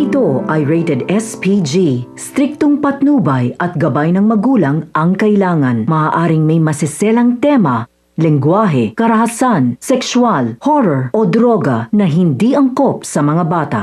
ito ay rated SPG. Striktong patnubay at gabay ng magulang ang kailangan. Maaaring may masiselang tema, lengguwahe, karahasan, sexual, horror o droga na hindi angkop sa mga bata.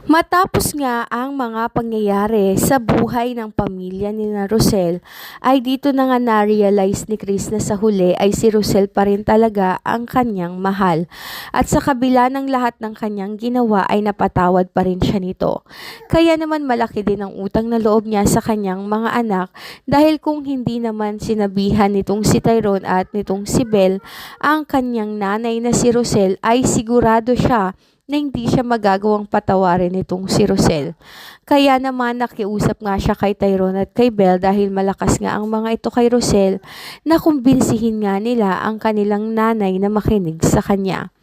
Matapos nga ang mga pangyayari sa buhay ng pamilya ni Rosel, ay dito na nga na-realize ni Chris na sa huli ay si Rosel pa rin talaga ang kanyang mahal. At sa kabila ng lahat ng kanyang ginawa ay napatawad pa rin siya nito. Kaya naman malaki din ang utang na loob niya sa kanyang mga anak dahil kung hindi naman sinabihan nitong si Tyrone at nitong si Belle ang kanyang nanay na si Rosel, ay sigurado siya na hindi siya magagawang patawarin nitong si Rosel. Kaya naman nakiusap nga siya kay Tyrone at kay Belle dahil malakas nga ang mga ito kay Rosel na kumbinsihin nga nila ang kanilang nanay na makinig sa kanya.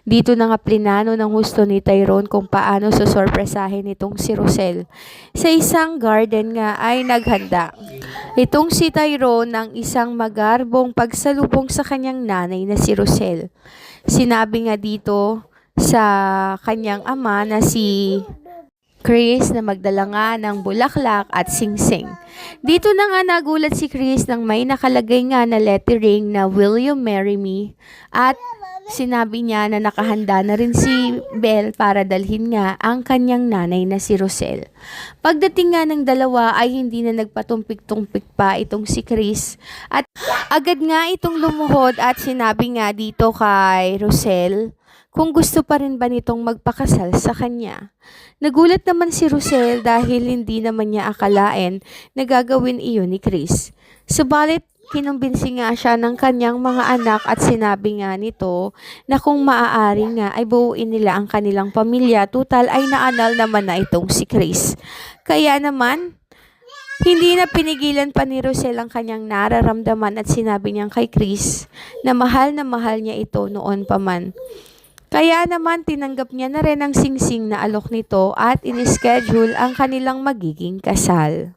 Dito na nga plinano ng husto ni Tyrone kung paano susorpresahin itong si Rosel. Sa isang garden nga ay naghanda itong si Tyrone ng isang magarbong pagsalubong sa kanyang nanay na si Rosel. Sinabi nga dito sa kanyang ama na si Chris na magdala nga ng bulaklak at singsing. Dito na nga nagulat si Chris nang may nakalagay nga na lettering na "Will you marry me?" At sinabi niya na nakahanda na rin si Belle para dalhin nga ang kanyang nanay na si Rosel. Pagdating nga ng dalawa ay hindi na nagpatumpik-tumpik pa itong si Chris at agad nga itong lumuhod at sinabi nga dito kay Rosel kung gusto pa rin ba nitong magpakasal sa kanya. Nagulat naman si Rosel dahil hindi naman niya akalain na gagawin iyon ni Chris. Subalit, kinumbinsi nga siya ng kanyang mga anak at sinabi nga nito na kung maaari nga ay buuin nila ang kanilang pamilya, tutal ay naanal naman na itong si Chris. Kaya naman, hindi na pinigilan pa ni Rosel ang kanyang nararamdaman at sinabi niyang kay Chris na mahal niya ito noon pa man. Kaya naman tinanggap niya na rin ang singsing na alok nito at in-schedule ang kanilang magiging kasal.